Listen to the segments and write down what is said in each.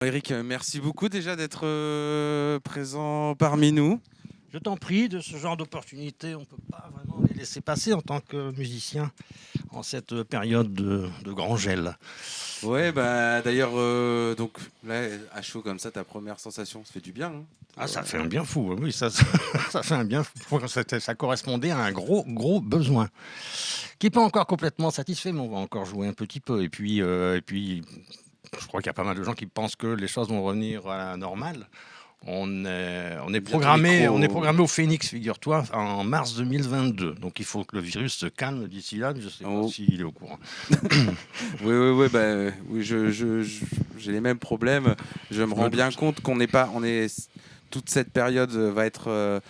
Eric, merci beaucoup déjà d'être présent parmi nous. Je t'en prie, de ce genre d'opportunités, on ne peut pas vraiment les laisser passer en tant que musicien en cette période de grand gel. Ouais, bah d'ailleurs, donc là, à chaud comme ça, ta première sensation, ça fait du bien. Hein. Ah, ça fait un bien fou, oui, ça fait un bien fou. Ça correspondait à un gros besoin qui n'est pas encore complètement satisfait, mais on va encore jouer un petit peu. Et puis, je crois qu'il y a pas mal de gens qui pensent que les choses vont revenir à la normale. On est programmé au Phénix, figure-toi, en mars 2022. Donc il faut que le virus se calme d'ici là. Je ne sais pas s'il est au courant. Oui, j'ai les mêmes problèmes. Je me rends bien compte toute cette période va être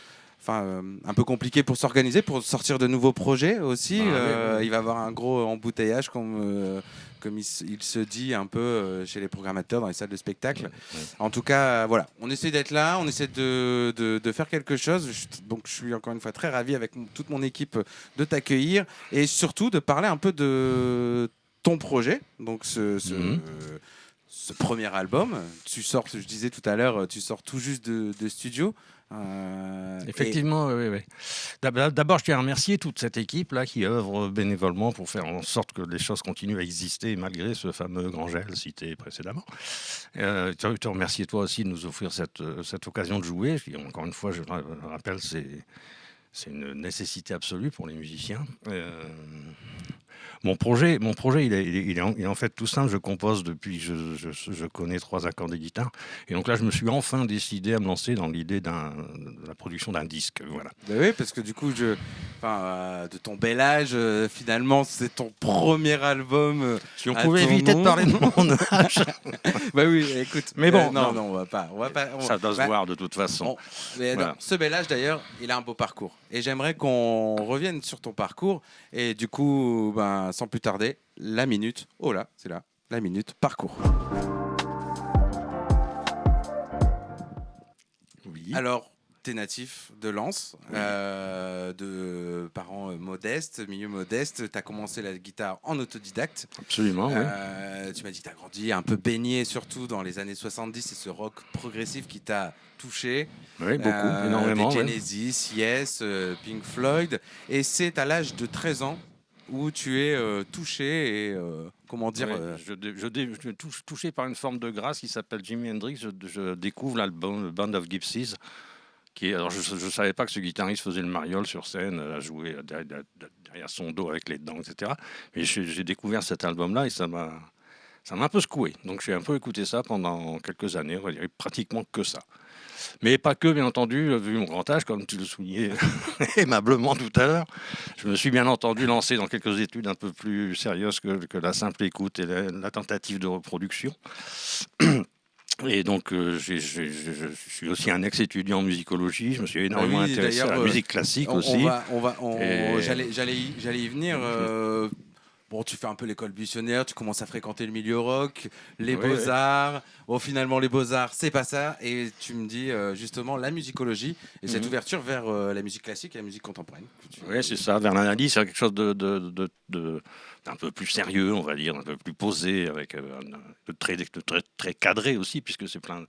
un peu compliquée pour s'organiser, pour sortir de nouveaux projets aussi. Il va y avoir un gros embouteillage comme il se dit un peu chez les programmateurs dans les salles de spectacle. Ouais. En tout cas, voilà, on essaie d'être là, on essaie de faire quelque chose. Donc je suis encore une fois très ravi avec toute mon équipe de t'accueillir et surtout de parler un peu de ton projet. Donc ce premier album, je disais tout à l'heure, tu sors tout juste de studio. Effectivement, oui. D'abord, je tiens à remercier toute cette équipe-là qui œuvre bénévolement pour faire en sorte que les choses continuent à exister malgré ce fameux grand gel cité précédemment. Te remercier toi aussi de nous offrir cette occasion de jouer. Encore une fois, je le rappelle, c'est une nécessité absolue pour les musiciens. Mon projet, il est en fait tout simple. Je compose depuis que je connais 3 accords de guitare. Et donc là, je me suis enfin décidé à me lancer dans l'idée de la production d'un disque. Voilà. Ben oui, parce que du coup, de ton bel âge, finalement, c'est ton premier album. Si on pouvait éviter de parler de mon âge. Bah oui, écoute. Mais bon, non, on va pas. Ça doit se voir de toute façon. Non, ce bel âge, d'ailleurs, il a un beau parcours. Et j'aimerais qu'on revienne sur ton parcours. Et du coup, sans plus tarder, la minute. Oh là, c'est là, la minute parcours. Oui. Alors, tu es natif de Lens, oui. De parents modestes, milieu modeste. Tu as commencé la guitare en autodidacte. Absolument, oui. Tu m'as dit que tu as grandi un peu baigné, surtout dans les années 70, et ce rock progressif qui t'a touché. Oui, beaucoup, énormément. Des Genesis, Yes, Pink Floyd. Et c'est à l'âge de 13 ans où tu es touché et comment dire je suis touché par une forme de grâce qui s'appelle Jimi Hendrix. Je découvre l'album Band of Gypsies. Alors je ne savais pas que ce guitariste faisait le mariole sur scène, à jouer derrière son dos avec les dents, etc. Mais j'ai découvert cet album-là et ça m'a un peu secoué. Donc j'ai un peu écouté ça pendant quelques années, on va dire pratiquement que ça. Mais pas que, bien entendu, vu mon grand âge, comme tu le soulignais aimablement tout à l'heure, je me suis bien entendu lancé dans quelques études un peu plus sérieuses que la simple écoute et la tentative de reproduction. Et donc, je suis aussi un ex-étudiant en musicologie. Je me suis énormément intéressé à la musique classique aussi. J'allais y venir. Bon, tu fais un peu l'école buissonnière, tu commences à fréquenter le milieu rock, les beaux-arts. Ouais. Bon, finalement, les beaux-arts, c'est pas ça. Et tu me dis justement la musicologie et cette ouverture vers la musique classique et la musique contemporaine. Oui, c'est ça, vers l'analyse, c'est quelque chose d'un peu plus sérieux, on va dire, un peu plus posé, avec très cadré aussi, puisque c'est plein.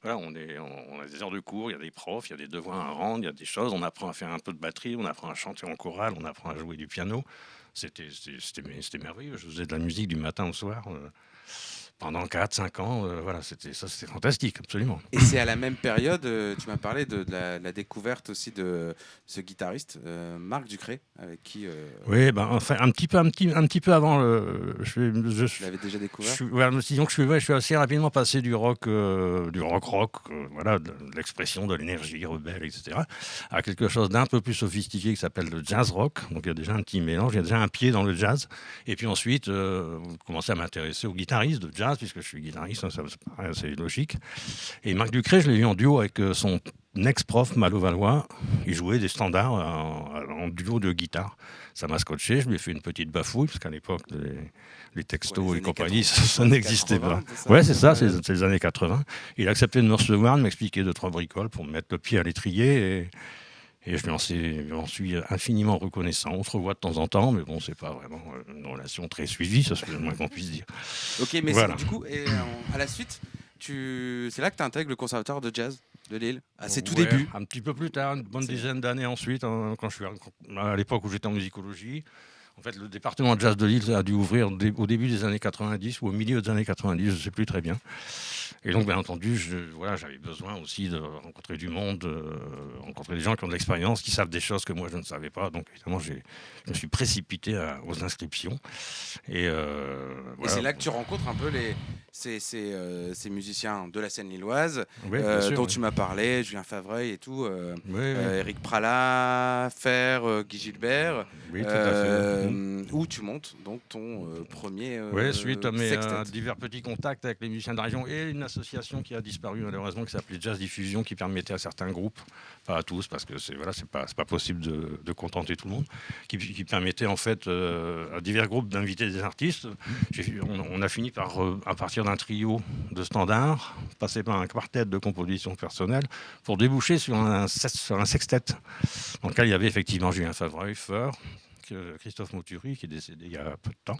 Voilà, on a des heures de cours, il y a des profs, il y a des devoirs à rendre, il y a des choses. On apprend à faire un peu de batterie, on apprend à chanter en chorale, on apprend à jouer du piano. C'était merveilleux. Je faisais de la musique du matin au soir pendant 4-5 ans. C'était fantastique, absolument. Et c'est à la même période, tu m'as parlé de la découverte aussi de ce guitariste, Marc Ducré, avec qui... Oui, enfin, un petit peu avant. Je l'avais déjà découvert. Disons que je suis assez rapidement passé du rock, voilà, de l'expression de l'énergie rebelle, etc., à quelque chose d'un peu plus sophistiqué qui s'appelle le jazz rock. Donc il y a déjà un petit mélange, il y a déjà un pied dans le jazz. Et puis ensuite, commencé à m'intéresser aux guitaristes de jazz, puisque je suis guitariste, ça paraît assez logique. Et Marc Ducré, je l'ai vu en duo avec son ex-prof Malo Valois. Il jouait des standards en duo de guitare. Ça m'a scotché, je lui ai fait une petite bafouille, parce qu'à l'époque, les textos et compagnie, ça n'existait pas. Ouais, c'est ça, c'est les années 80. Il a accepté de me recevoir, de m'expliquer 2-3 bricoles pour me mettre le pied à l'étrier. Et je lui en suis infiniment reconnaissant. On se revoit de temps en temps, mais bon, c'est pas vraiment une relation très suivie, ça c'est le moins qu'on puisse dire. Ok, mais voilà. Du coup, à la suite, c'est là que tu intègres le conservatoire de jazz de Lille, à ses tout Ouais, débuts. un petit peu plus tard, une bonne dizaine d'années ensuite, quand je suis à l'époque où j'étais en musicologie. En fait, le département de jazz de Lille a dû ouvrir au début des années 90 ou au milieu des années 90, je ne sais plus très bien. Et donc, bien entendu, j'avais besoin aussi de rencontrer du monde, rencontrer des gens qui ont de l'expérience, qui savent des choses que moi je ne savais pas. Donc, évidemment, je me suis précipité aux inscriptions. Et c'est là que tu rencontres un peu ces musiciens de la scène lilloise, dont tu m'as parlé, Julien Favreuil et tout, Eric Pralat, Fer, Guy Gilbert, oui, tout à fait. où tu montes donc ton premier suite à mes sextet. divers petits contacts avec les musiciens de la région et une association qui a disparu malheureusement, qui s'appelait Jazz Diffusion, qui permettait à certains groupes, pas à tous parce que c'est pas possible de contenter tout le monde, qui permettait en fait à divers groupes d'inviter des artistes. On a fini par, à partir d'un trio de standards, passer par un quartet de composition personnelle pour déboucher sur un sextet dans lequel il y avait effectivement Julien Favreuil, Feur, Christophe Mauturi, qui est décédé il y a peu de temps,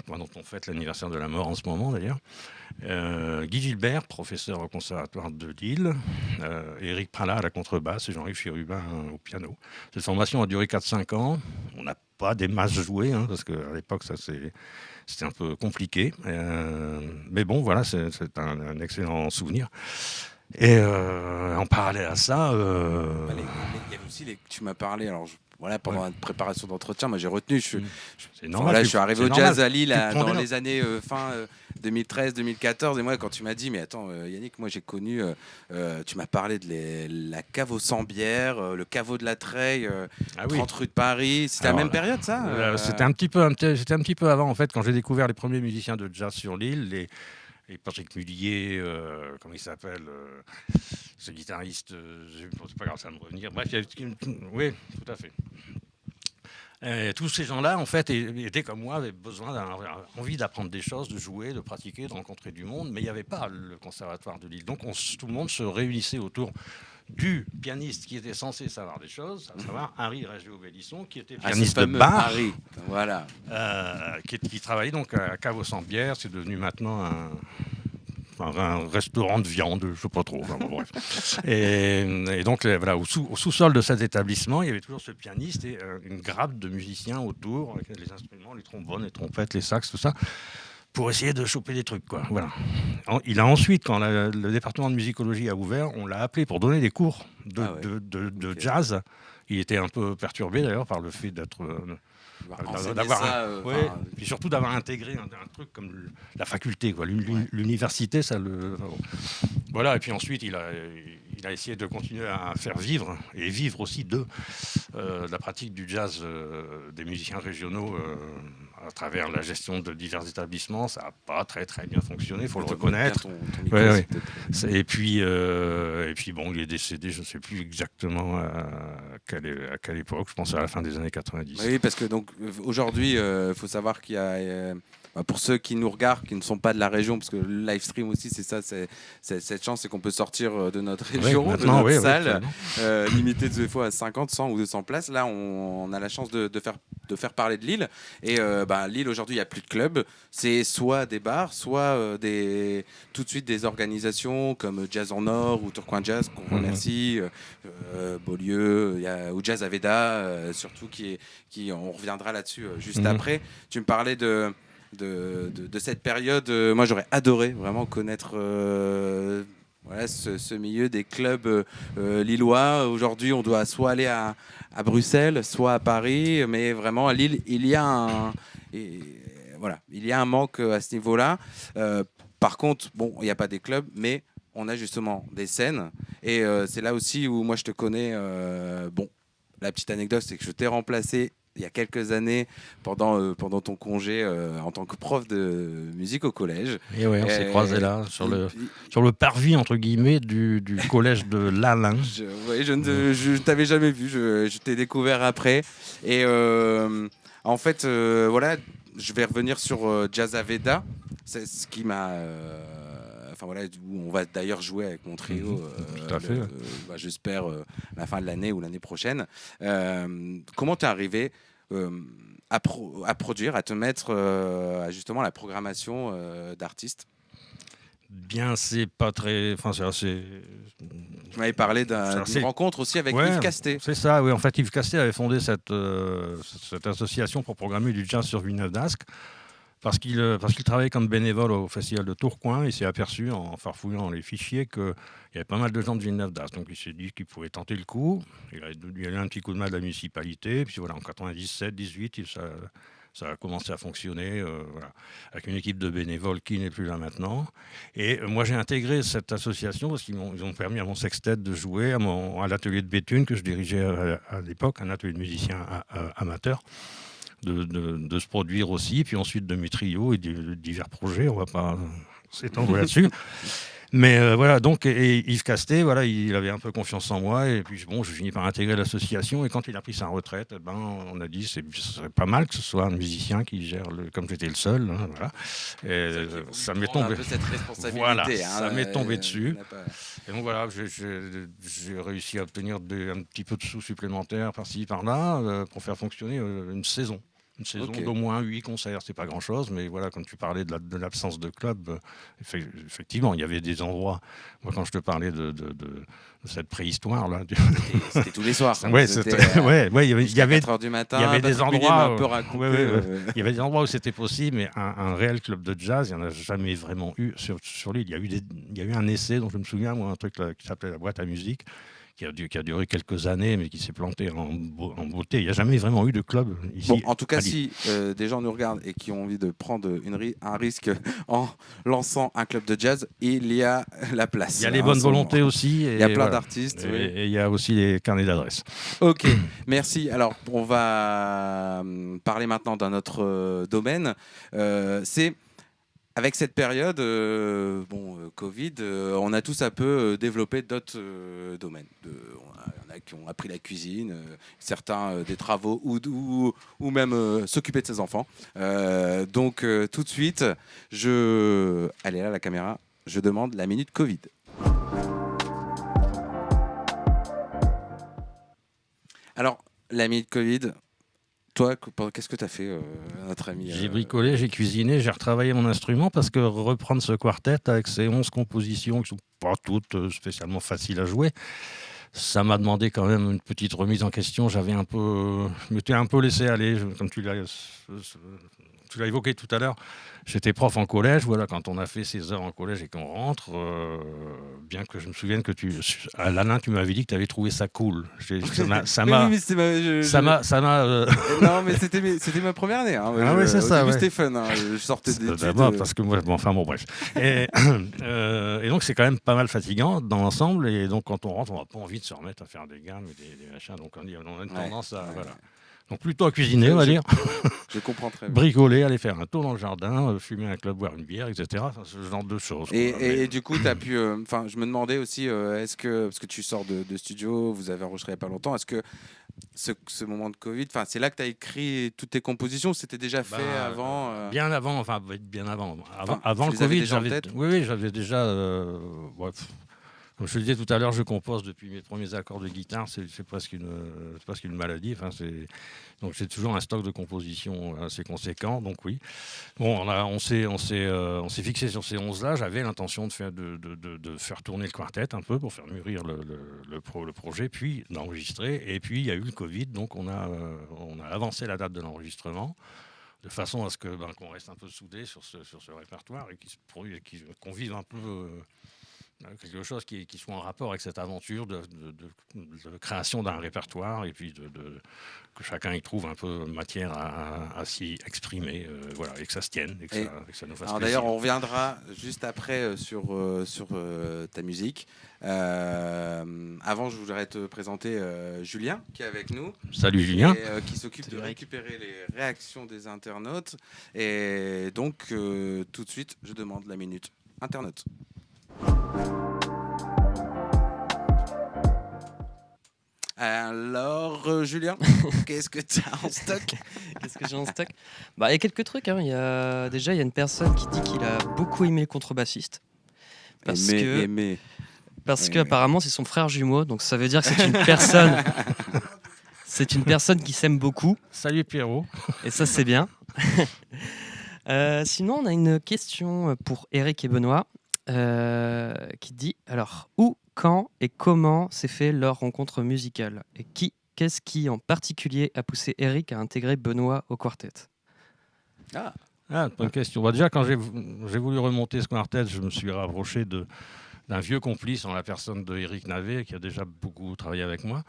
dont on fête l'anniversaire de la mort en ce moment d'ailleurs, Guy Gilbert, professeur au conservatoire de Lille, Eric Pralat à la contrebasse et Jean-Yves Chérubin au piano. Cette formation a duré 4-5 ans. On n'a pas des masses jouées, parce qu'à l'époque c'était un peu compliqué. Mais bon, voilà, c'est un excellent souvenir. Et en parallèle à ça... Il y avait aussi tu m'as parlé, alors pendant la préparation d'entretien, moi j'ai retenu, je suis arrivé au jazz à Lille dans les années fin 2013-2014, et moi quand tu m'as dit, mais attends Yannick, moi j'ai connu, tu m'as parlé de la cave aux 100 bières, le caveau de la Treille, 30 rue de Paris, c'était la même période ça C'était un petit peu avant en fait, quand j'ai découvert les premiers musiciens de jazz sur l'île, et Patrick Mullier, comment il s'appelle, ce guitariste, c'est pas grave, ça va me revenir. Bref, oui, tout à fait. Et tous ces gens-là, en fait, étaient comme moi, avaient envie d'apprendre des choses, de jouer, de pratiquer, de rencontrer du monde, mais il n'y avait pas le conservatoire de Lille. Donc tout le monde se réunissait autour du pianiste qui était censé savoir des choses, à savoir Harry Régio-Bellisson, qui était pianiste de bar, Harry, voilà. qui travaillait donc à Cave aux 100 bières. C'est devenu maintenant un restaurant de viande, je ne sais pas trop. Enfin, bon, bref. Et donc, voilà, au sous-sol de cet établissement, il y avait toujours ce pianiste et une grappe de musiciens autour, avec les instruments, les trombones, les trompettes, les sax, tout ça, pour essayer de choper des trucs, quoi. Voilà. Il a ensuite, quand le département de musicologie a ouvert, on l'a appelé pour donner des cours de jazz. Il était un peu perturbé d'ailleurs par le fait puis surtout d'avoir intégré un truc comme la faculté, quoi. L'université, ça le... Voilà, et puis ensuite, il a essayé de continuer à faire vivre, et vivre aussi de la pratique du jazz des musiciens régionaux à travers la gestion de divers établissements. Ça n'a pas très très bien fonctionné, il faut le reconnaître. Et puis bon, il est décédé, je ne sais plus exactement à quelle époque, je pense à la fin des années 90. Oui, parce que donc aujourd'hui, il faut savoir qu'il y a... pour ceux qui nous regardent, qui ne sont pas de la région, parce que le live stream aussi, c'est ça, c'est cette chance, c'est qu'on peut sortir de notre région, de notre salle, limitée des fois à 50, 100 ou 200 places. Là, on a la chance de faire parler de Lille. Et Lille, aujourd'hui, il n'y a plus de clubs. C'est soit des bars, soit tout de suite des organisations comme Jazz en Or ou Tourcoing Jazz, qu'on remercie, Beaulieu, ou Jazz Aveda, surtout, on reviendra là-dessus juste après. Tu me parlais de cette période, moi j'aurais adoré vraiment connaître ce milieu des clubs lillois. Aujourd'hui, on doit soit aller à Bruxelles, soit à Paris, mais vraiment à Lille, il y a un manque à ce niveau-là. Par contre, bon, il n'y a pas des clubs, mais on a justement des scènes, et c'est là aussi où moi je te connais. La petite anecdote, c'est que je t'ai remplacé il y a quelques années pendant ton congé en tant que prof de musique au collège. Et on s'est croisés là, sur le parvis, entre guillemets, du collège de l'Alain. Je ne t'avais jamais vu, je t'ai découvert après. Et en fait, je vais revenir sur Jazz Aveda. C'est ce qui m'a... où on va d'ailleurs jouer avec mon trio, tout à fait. J'espère la fin de l'année ou l'année prochaine. Comment tu es arrivé à produire, à te mettre à justement la programmation d'artistes ? Bien, c'est pas très. Enfin, c'est assez. Tu m'avais parlé d'une rencontre aussi avec Yves Castet. C'est ça, oui. En fait, Yves Castet avait fondé cette association pour programmer du jazz sur Villeneuve d'Ascq parce qu'il travaillait comme bénévole au festival de Tourcoing. Il s'est aperçu en farfouillant dans les fichiers qu'il y avait pas mal de gens de Villeneuve d'Ascq. Donc il s'est dit qu'il pouvait tenter le coup. Il a eu un petit coup de main de la municipalité. Puis voilà, en 97-18, ça a commencé à fonctionner voilà, avec une équipe de bénévoles qui n'est plus là maintenant. Et moi, j'ai intégré cette association parce qu'ils ont permis à mon sextet de jouer à l'atelier de Béthune que je dirigeais à l'époque, un atelier de musiciens amateurs, de se produire aussi, puis ensuite de mes trios et de divers projets. On ne va pas s'étendre là-dessus. Mais voilà, donc et Yves Castet, voilà, il avait un peu confiance en moi et puis bon, je finis par intégrer l'association et quand il a pris sa retraite, on a dit ce serait pas mal que ce soit un musicien qui gère comme j'étais le seul, hein, voilà. Et ça m'est tombé. Un peu cette responsabilité. Voilà, hein, ça m'est tombé dessus. Et donc voilà, j'ai réussi à obtenir un petit peu de sous supplémentaires par-ci par-là pour faire fonctionner une saison. Une saison d'au moins 8 concerts, c'est pas grand-chose, mais voilà, quand tu parlais de l'absence de club, effectivement, il y avait des endroits. Moi, quand je te parlais de cette préhistoire-là... C'était tous les soirs. Oui, il y avait 4 heures du matin, il y avait des endroits... un peu raconté, il y avait des endroits où c'était possible, mais un réel club de jazz, il n'y en a jamais vraiment eu sur l'île. Il y a eu un essai dont je me souviens, moi, un truc qui s'appelait la boîte à musique, qui a duré quelques années, mais qui s'est planté en beauté. Il n'y a jamais vraiment eu de club ici. Bon, en tout cas, si des gens nous regardent et qui ont envie de prendre un risque en lançant un club de jazz, il y a la place. Il y a les bonnes volontés aussi. Il y a plein d'artistes. Et il y a aussi les carnets d'adresses. Ok, merci. Alors, on va parler maintenant d'un autre domaine. C'est... Avec cette période, Covid, on a tous un peu développé d'autres domaines. Il y en a qui ont appris la cuisine, certains des travaux ou même s'occuper de ses enfants. Donc tout de suite, elle est là la caméra, je demande la minute Covid. Alors, la minute Covid... Toi, qu'est-ce que tu as fait, notre ami J'ai bricolé, j'ai cuisiné, j'ai retravaillé mon instrument parce que reprendre ce quartet avec ses 11 compositions qui ne sont pas toutes spécialement faciles à jouer, ça m'a demandé quand même une petite remise en question. Je m'étais un peu laissé aller, comme tu l'as évoqué tout à l'heure. J'étais prof en collège, voilà, quand on a fait ses heures en collège et qu'on rentre, bien que je me souvienne que à l'ANA, tu m'avais dit que tu avais trouvé ça cool. Ça m'a... Non, mais c'était ma première année. Hein. Ah oui, c'est ça. C'était fun. Hein. Je sortais d'études. D'abord, parce que moi, bref. Et donc, c'est quand même pas mal fatigant dans l'ensemble. Et donc, quand on rentre, on n'a pas envie de se remettre à faire des gammes et des machins. Donc, on a une tendance à... Voilà. Donc plutôt à cuisiner, on va dire. Je comprends très bien. Bricoler, aller faire un tour dans le jardin, fumer un club, boire une bière, etc. Enfin, ce genre de choses. Et du coup, tu as pu... je me demandais aussi, est-ce que... Parce que tu sors de studio, vous avez enregistré il n'y a pas longtemps, est-ce que ce moment de Covid, c'est là que tu as écrit toutes tes compositions, c'était déjà fait avant Bien avant, bien avant. Avant le Covid, j'avais déjà... Comme je le disais tout à l'heure, je compose depuis mes premiers accords de guitare. C'est presque une maladie. Donc j'ai toujours un stock de composition assez conséquent. Donc oui. Bon, on s'est fixé sur ces 11-là. J'avais l'intention de faire tourner le quartet un peu pour faire mûrir le projet, puis d'enregistrer. Et puis il y a eu le Covid, donc on a avancé la date de l'enregistrement de façon à ce qu'on reste un peu soudés sur ce répertoire et qu'on vive un peu. Quelque chose qui soit en rapport avec cette aventure de création d'un répertoire et puis que chacun y trouve un peu matière à s'y exprimer, et que ça se tienne et que ça nous fasse plaisir. D'ailleurs, on reviendra juste après sur ta musique. Avant, je voudrais te présenter Julien qui est avec nous. Salut Julien. Et, qui s'occupe de récupérer les réactions des internautes. Et donc, tout de suite, je demande la minute internaute. Alors, Julien, qu'est-ce que tu as en stock? Qu'est-ce que j'ai en stock? Il y a quelques trucs. Hein. Il y a une personne qui dit qu'il a beaucoup aimé le contrebassiste. Parce que apparemment, c'est son frère jumeau. Donc, ça veut dire que c'est une personne... c'est une personne qui s'aime beaucoup. Salut Pierrot. Et ça, c'est bien. Sinon, on a une question pour Eric et Benoît. qui dit alors où, quand et comment s'est fait leur rencontre musicale et qu'est-ce qui en particulier a poussé Eric à intégrer Benoît au quartet? Bonne question. Déjà, quand j'ai voulu remonter ce quartet, je me suis rapproché d'un vieux complice en la personne de Eric Navet, qui a déjà beaucoup travaillé avec moi,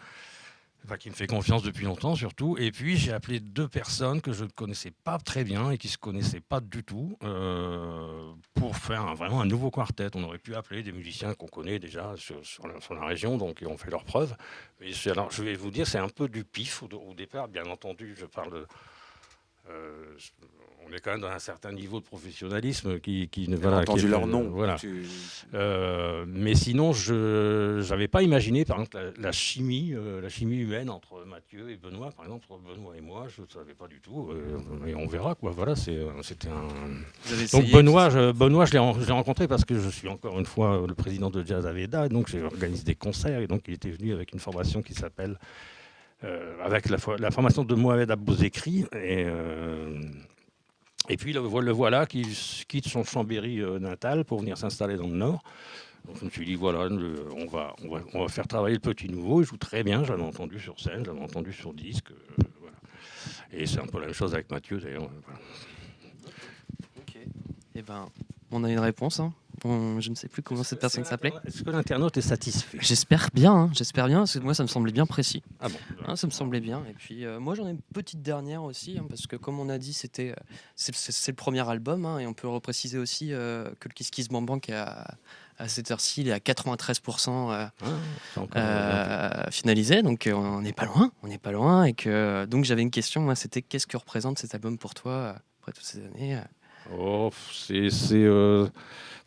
qui me fait confiance depuis longtemps surtout. Et puis j'ai appelé 2 personnes que je ne connaissais pas très bien et qui ne se connaissaient pas du tout pour faire vraiment un nouveau quartet. On aurait pu appeler des musiciens qu'on connaît déjà sur la région, donc ils ont fait leurs preuves. Alors je vais vous dire, c'est un peu du pif au départ. Bien entendu, je parle de... on est quand même dans un certain niveau de professionnalisme qui ne voilà, entendu leur nom. Voilà. Mais sinon, je n'avais pas imaginé, par exemple, la chimie humaine entre Mathieu et Benoît. Par exemple, entre Benoît et moi, je ne savais pas du tout. Et on verra, quoi. Voilà, c'était un... Donc Benoît, je l'ai rencontré parce que je suis encore une fois le président de Jazz Aveda. Donc j'ai organisé des concerts et donc il était venu avec une formation qui s'appelle avec la formation de Mohamed Abouzekri et puis le voilà qui quitte son Chambéry natal pour venir s'installer dans le Nord. Donc je me suis dit voilà, on va faire travailler le petit nouveau. Il joue très bien, je l'avais entendu sur scène, je l'avais entendu sur disque, voilà. Et c'est un peu la même chose avec Mathieu d'ailleurs. Voilà. Ok. Eh ben, on a une réponse. Hein. Je ne sais plus comment cette personne s'appelait. Est-ce que l'internaute est satisfait? J'espère bien, parce que moi ça me semblait bien précis. Ah bon. Ça me semblait bien. Et puis moi j'en ai une petite dernière aussi, parce que comme on a dit, c'est le premier album, et on peut repréciser aussi que le Kiss Kiss Bang Bang à cette heure-ci, il est à 93% finalisé, donc on n'est pas loin, et que donc j'avais une question, moi, c'était qu'est-ce que représente cet album pour toi après toutes ces années?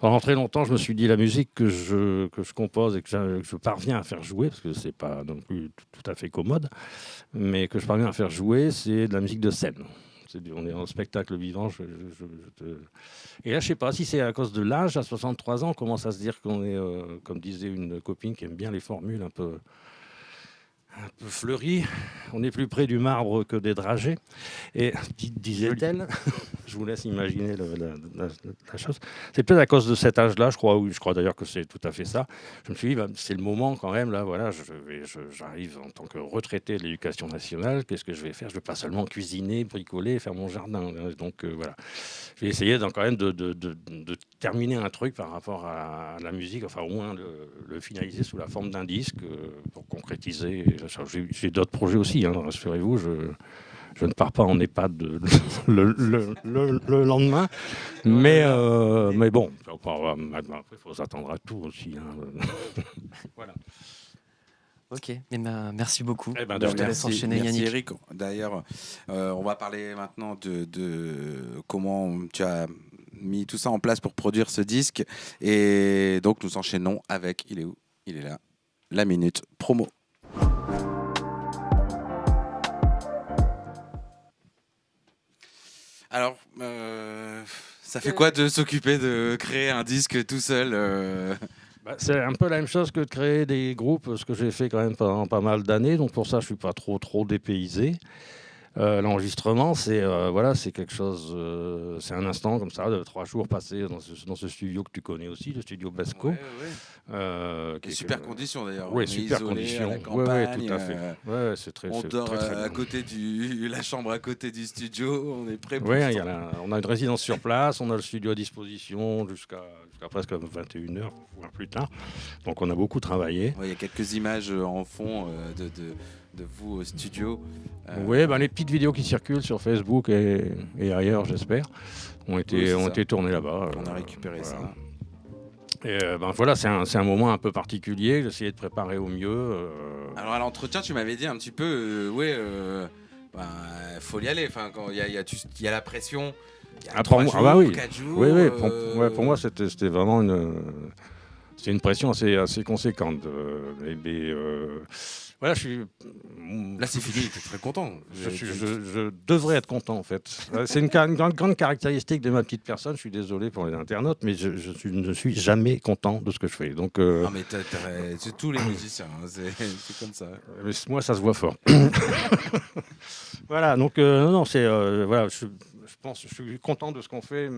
Pendant très longtemps, je me suis dit la musique que je compose et que je parviens à faire jouer, parce que c'est pas non plus tout à fait commode, mais que je parviens à faire jouer, c'est de la musique de scène. On est en spectacle vivant. Et là, je sais pas si c'est à cause de l'âge. À 63 ans, on commence à se dire qu'on est, comme disait une copine qui aime bien les formules un peu fleuries, on est plus près du marbre que des dragées. Et disait-elle, je vous laisse imaginer la chose. C'est peut-être à cause de cet âge-là, je crois d'ailleurs que c'est tout à fait ça. Je me suis dit, c'est le moment quand même, là, voilà, j'arrive en tant que retraité de l'éducation nationale, qu'est-ce que je vais faire? Je ne vais pas seulement cuisiner, bricoler, faire mon jardin. Donc voilà, je vais essayer quand même de terminer un truc par rapport à la musique, enfin au moins le finaliser sous la forme d'un disque pour concrétiser. J'ai d'autres projets aussi, rassurez-vous, je ne pars pas en EHPAD le lendemain, mais bon, après il faut s'attendre à tout aussi. Voilà. Ok, merci beaucoup. Je te laisse enchaîner, Yannick. Eric. D'ailleurs, on va parler maintenant de comment tu as mis tout ça en place pour produire ce disque. Et donc, nous enchaînons avec, il est où? Il est là, la minute promo. Alors, ça fait quoi de s'occuper de créer un disque tout seul C'est un peu la même chose que de créer des groupes, ce que j'ai fait quand même pendant pas mal d'années. Donc pour ça, je ne suis pas trop dépaysé. L'enregistrement, c'est quelque chose, c'est un instant comme ça, de 3 jours passés dans ce studio que tu connais aussi, le studio Besco. Qui est super condition d'ailleurs. Oui, super condition. Oui, tout à fait. C'est très, on dort très à côté la chambre à côté du studio, on est prêt pour on a une résidence sur place, on a le studio à disposition jusqu'à presque 21h, voire plus tard. Donc on a beaucoup travaillé. Il y a quelques images en fond de vous au studio. Oui, les petites vidéos qui circulent sur Facebook et ailleurs, j'espère, ont été tournées là-bas. On a récupéré ça. Et voilà, c'est un moment un peu particulier. J'ai essayé de préparer au mieux. Alors à l'entretien, tu m'avais dit un petit peu, faut y aller. Enfin, quand il y a la pression. Il y a 3 jours, 4 jours. Oui. Pour moi, c'était vraiment une pression assez conséquente. Voilà, là, c'est fini, tu es très content. Je devrais être content, en fait. C'est une grande caractéristique de ma petite personne. Je suis désolé pour les internautes, mais je ne suis jamais content de ce que je fais. Donc, non, mais c'est tous les musiciens, c'est comme ça. Mais moi, ça se voit fort. Voilà, donc, c'est... voilà, je suis content de ce qu'on fait,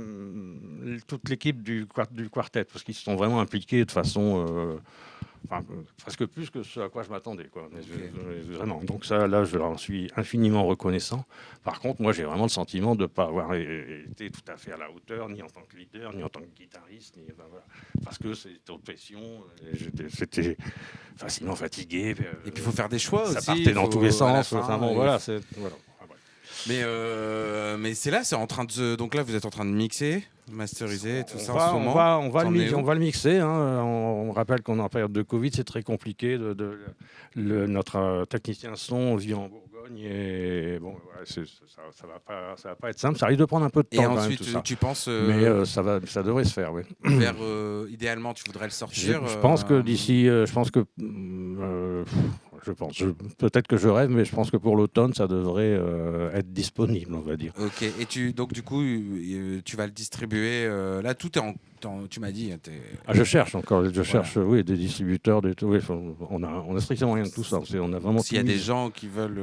toute l'équipe du quartet, parce qu'ils se sont vraiment impliqués de façon presque plus que ce à quoi je m'attendais, quoi. Vraiment. Donc ça, là, je leur suis infiniment reconnaissant. Par contre, moi, j'ai vraiment le sentiment de ne pas avoir été tout à fait à la hauteur, ni en tant que leader, ni en tant que guitariste, voilà. Parce que c'était haute pression, j'étais facilement fatigué. Et puis, il faut faire des choix ça aussi. Ça partait dans tous les sens. Voilà. Mais c'est là, c'est en train de. Donc là, vous êtes en train de mixer, masteriser, tout ça en ce moment. On va le mixer. Hein. On rappelle qu'on est en période de Covid, c'est très compliqué. Notre technicien son vit en Bourgogne et bon, ça va pas être simple. Ça risque de prendre un peu de temps. Et ensuite, même, tu penses. Mais ça devrait se faire, oui. Idéalement, tu voudrais le sortir. Je pense que d'ici, je pense. Peut-être que je rêve, mais je pense que pour l'automne, ça devrait être disponible, on va dire. Ok. Et donc, du coup, tu vas le distribuer. Là, tout est tu m'as dit. Je cherche encore. Oui, des distributeurs. On a strictement rien de tout ça. On a vraiment. S'il y a des gens qui veulent.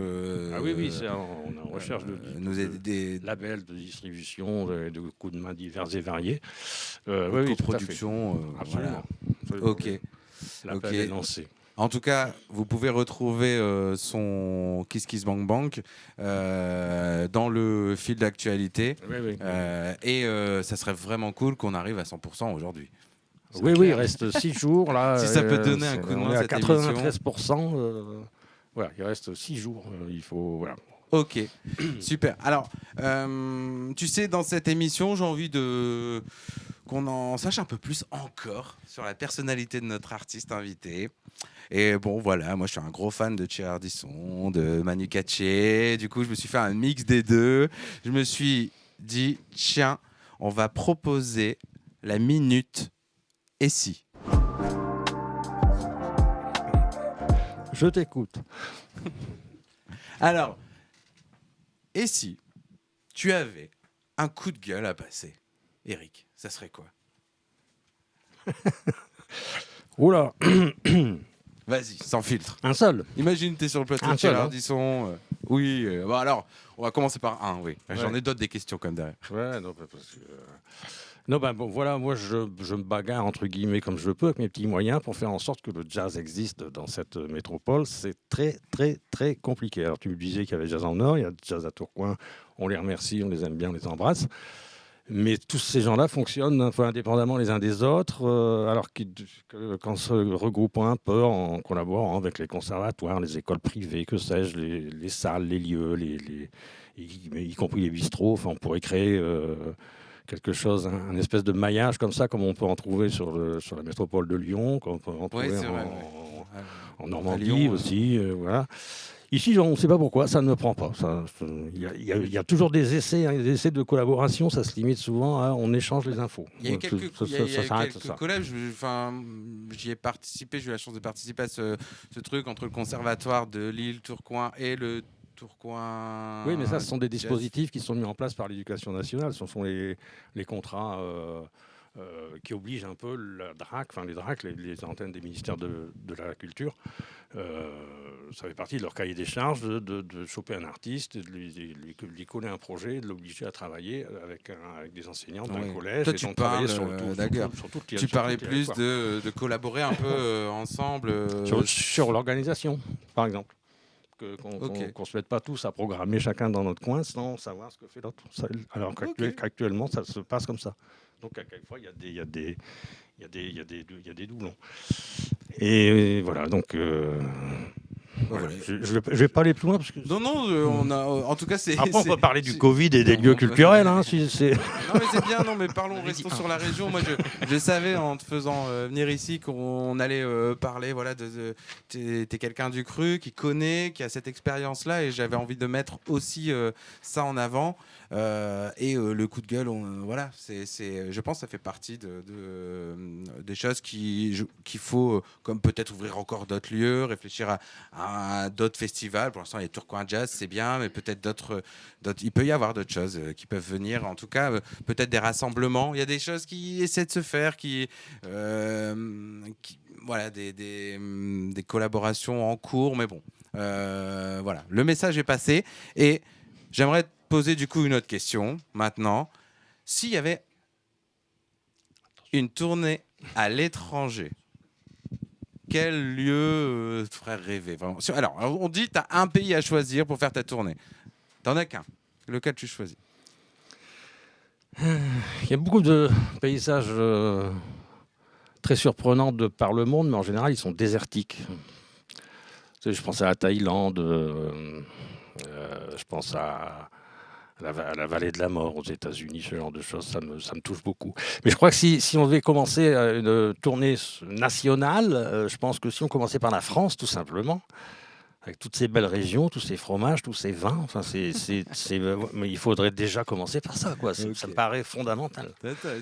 Oui, on est en recherche de nous aider des labels de distribution, de coups de main divers et variés. Coproduction. Absolument. Ok. L'appel est lancé. En tout cas, vous pouvez retrouver son Kiss Kiss Bang Bang dans le fil d'actualité. Oui. Et ça serait vraiment cool qu'on arrive à 100% aujourd'hui. Oui, il reste 6 jours. Là, si ça peut donner un coup de main, cette émission. À 93%. Voilà, il reste 6 jours. Il faut... Voilà. Ok, super. Alors, tu sais, dans cette émission, j'ai envie qu'on en sache un peu plus encore sur la personnalité de notre artiste invité. Et bon, voilà, moi je suis un gros fan de Thierry Ardisson, de Manu Katché. Du coup, je me suis fait un mix des deux. Je me suis dit, tiens, on va proposer la minute Et si. Je t'écoute. Alors, et si tu avais un coup de gueule à passer, Eric, ça serait quoi? Oula. Vas-y, sans filtre. Un seul. Imagine, t'es sur le plateau de Thierry Ardisson. Oui, bon alors, on va commencer par un, oui. Ouais. J'en ai d'autres des questions comme derrière. Ouais, non, parce que... Non, ben bon, voilà, moi je me bagarre entre guillemets comme je peux avec mes petits moyens pour faire en sorte que le jazz existe dans cette métropole. C'est très, très, très compliqué. Alors tu me disais qu'il y avait Jazz en Nord, il y a Jazz à Tourcoing, on les remercie, on les aime bien, on les embrasse. Mais tous ces gens-là fonctionnent un peu indépendamment les uns des autres, alors qu'en se regroupant un peu, en collaborant avec les conservatoires, les écoles privées, que sais-je, les salles, les lieux, y compris les bistrots, enfin, on pourrait créer quelque chose, un espèce de maillage comme ça, comme on peut en trouver sur la métropole de Lyon, comme on peut en trouver en Normandie Lyon, aussi. Voilà. Ici, on ne sait pas pourquoi, ça ne me prend pas. Il y a toujours des essais de collaboration, ça se limite souvent à on échange les infos. Il y a eu quelques collabs, j'y ai participé, j'ai eu la chance de participer à ce truc entre le conservatoire de Lille, Tourcoing et le Tourcoing. Oui, mais ça, ce sont des dispositifs qui sont mis en place par l'Éducation nationale. Ce sont les contrats qui obligent un peu la DRAC, enfin les DRAC, les antennes des ministères de la Culture. Ça fait partie de leur cahier des charges de choper un artiste, de lui coller un projet, de l'obliger à travailler avec des enseignants d'un collège. Toi, tu parles, tu parlais plus de collaborer un peu ensemble. Sur l'organisation, par exemple. Qu'on ne se mette pas tous à programmer chacun dans notre coin sans savoir ce que fait l'autre. Alors qu'actuellement, ça se passe comme ça. Donc, à quelques fois, il y a des doublons. Et voilà, donc... Voilà. Je vais pas aller plus loin parce que... Non, on a, en tout cas, c'est... Après, on peut parler du Covid et des lieux culturels. Hein, Non, mais c'est bien, mais restons sur la région. Moi, je savais, en te faisant venir ici, qu'on allait parler, voilà, t'es quelqu'un du cru, qui connaît, qui a cette expérience-là, et j'avais envie de mettre aussi ça en avant. Et le coup de gueule, voilà, je pense que ça fait partie des choses qu'il faut, comme peut-être ouvrir encore d'autres lieux, réfléchir à d'autres festivals. Pour l'instant, il y a Tourcoing Jazz, c'est bien, mais peut-être d'autres. Il peut y avoir d'autres choses qui peuvent venir. En tout cas, peut-être des rassemblements. Il y a des choses qui essaient de se faire, voilà, des collaborations en cours. Mais bon, voilà, le message est passé et j'aimerais poser du coup une autre question maintenant. S'il y avait une tournée à l'étranger, quel lieu te ferait rêver vraiment? Alors, on dit tu as un pays à choisir pour faire ta tournée. T'en as qu'un. Lequel tu choisis? Il y a beaucoup de paysages très surprenants de par le monde, mais en général, ils sont désertiques. Je pense à la Thaïlande, je pense à la vallée de la mort aux États-Unis, ce genre de choses, ça me touche beaucoup. Mais je crois que si on devait commencer une tournée nationale, je pense que si on commençait par la France, tout simplement, avec toutes ces belles régions, tous ces fromages, tous ces vins, enfin, mais il faudrait déjà commencer par ça, quoi. Okay. Ça me paraît fondamental.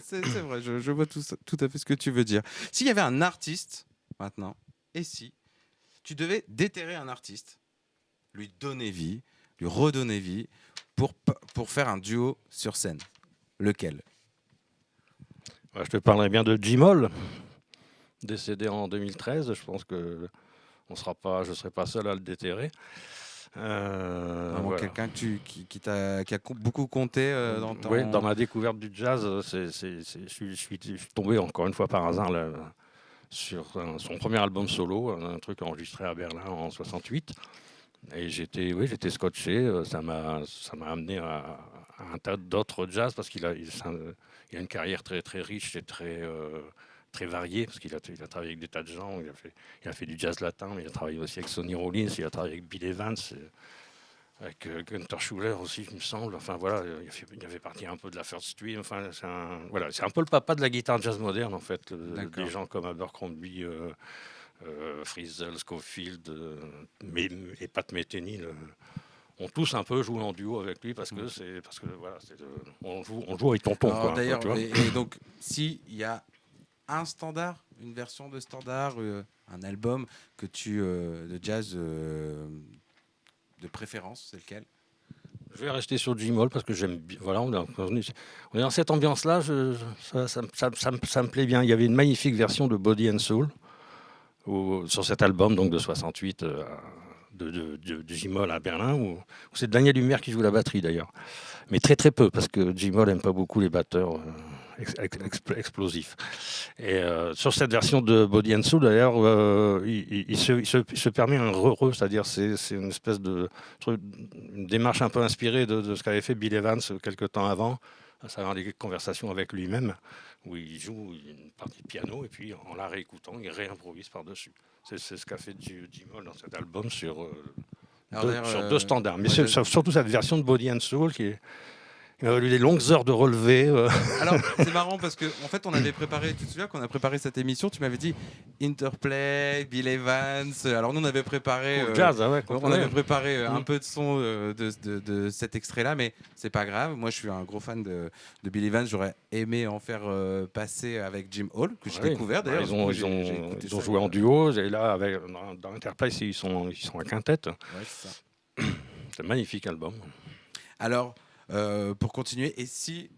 C'est vrai, je vois tout à fait ce que tu veux dire. S'il y avait un artiste, maintenant, et si tu devais déterrer un artiste, lui donner vie, lui redonner vie, pour faire un duo sur scène, lequel? Je te parlerai bien de Jimol, décédé en 2013. Je pense que je ne serai pas seul à le déterrer. Voilà. Quelqu'un qui a beaucoup compté dans ma découverte du jazz. Je suis tombé encore une fois par hasard sur son premier album solo, un truc enregistré à Berlin en 68. Et j'étais scotché. Ça m'a amené à un tas d'autres jazz parce qu'il a une carrière très, très riche et très variée, parce qu'il a travaillé avec des tas de gens. Il a fait du jazz latin, mais il a travaillé aussi avec Sonny Rollins, il a travaillé avec Bill Evans, avec Gunther Schuller aussi, il me semble. Enfin voilà, il fait partie un peu de la Third Stream. Enfin, c'est un peu le papa de la guitare jazz moderne, en fait. Des gens comme Abercrombie, Frizzell, Scofield et Pat Metheny ont tous un peu joué en duo avec lui parce que voilà, on joue avec tonton. D'ailleurs, et donc, s'il y a un standard, une version de standard, un album que de jazz de préférence, c'est lequel? Je vais rester sur Jimol parce que j'aime bien. Voilà, on est dans cette ambiance-là. Ça me plaît bien. Il y avait une magnifique version de Body and Soul sur cet album donc de 68 de Jimol à Berlin où c'est Daniel Humer qui joue la batterie d'ailleurs, mais très très peu parce que Jimol n'aime pas beaucoup les batteurs explosifs. Et sur cette version de Body and Soul d'ailleurs, il se permet un c'est-à-dire c'est une espèce une démarche un peu inspirée de ce qu'avait fait Bill Evans quelques temps avant, à savoir des conversations avec lui-même, où il joue une partie de piano et puis en la réécoutant, il réimprovise par-dessus. C'est ce qu'a fait Jimol dans cet album sur deux standards. Mais surtout cette version de Body and Soul il m'a fallu des longues heures de relevé. Alors, c'est marrant parce qu'en fait, on avait préparé, tu te souviens qu'on a préparé cette émission, tu m'avais dit Interplay, Bill Evans. Alors, nous, on avait préparé, jazz, on avait préparé un peu de son de cet extrait-là, mais c'est pas grave. Moi, je suis un gros fan de Bill Evans. J'aurais aimé en faire passer avec Jim Hall, que j'ai découvert d'ailleurs. Ils ont joué en duo, et là, dans Interplay, ils sont à quintette. Ouais, c'est ça. C'est un magnifique album. Alors, pour continuer, et si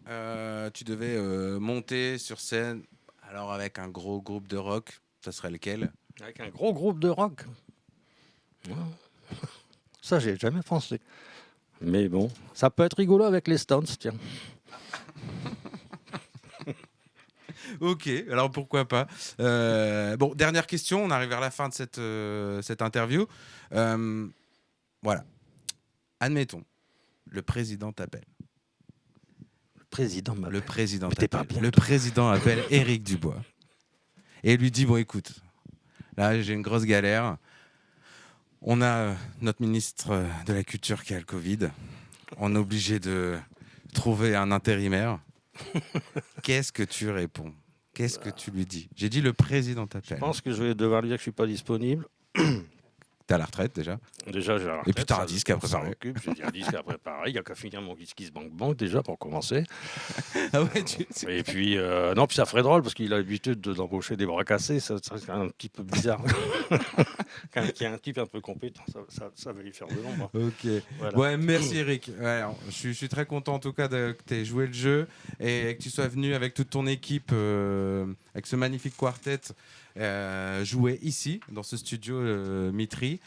tu devais monter sur scène, alors avec un gros groupe de rock, ça serait lequel? Avec un gros groupe de rock? Ça, j'ai jamais pensé. Mais bon, ça peut être rigolo avec les Stones, tiens. Ok, alors pourquoi pas. Bon, dernière question, on arrive vers la fin de cette interview. Voilà. Admettons. Le président t'appelle. Le président t'appelle. Le président appelle Éric Dubois et lui dit, bon écoute, là j'ai une grosse galère. On a notre ministre de la Culture qui a le Covid. On est obligé de trouver un intérimaire. Qu'est-ce que tu réponds? Qu'est-ce que tu lui dis? J'ai dit le président t'appelle. Je pense que je vais devoir lui dire que je ne suis pas disponible. T'es à la retraite déjà. Déjà, j'ai la retraite. Et puis t'as un disque à préparer. J'ai un disque à préparer. Il n'y a qu'à finir mon Kiss Bank Bank déjà pour commencer. Ah ouais, Et puis, non, puis ça ferait drôle parce qu'il a l'habitude d'embaucher des bras cassés. Ça serait un petit peu bizarre. Quand il y a un type un peu compétent, ça va lui faire de l'ombre. Ok. Voilà. Ouais, merci Eric. Ouais, je suis très content en tout cas que tu aies joué le jeu et que tu sois venu avec toute ton équipe, avec ce magnifique quartet, jouer ici, dans ce studio Mitry.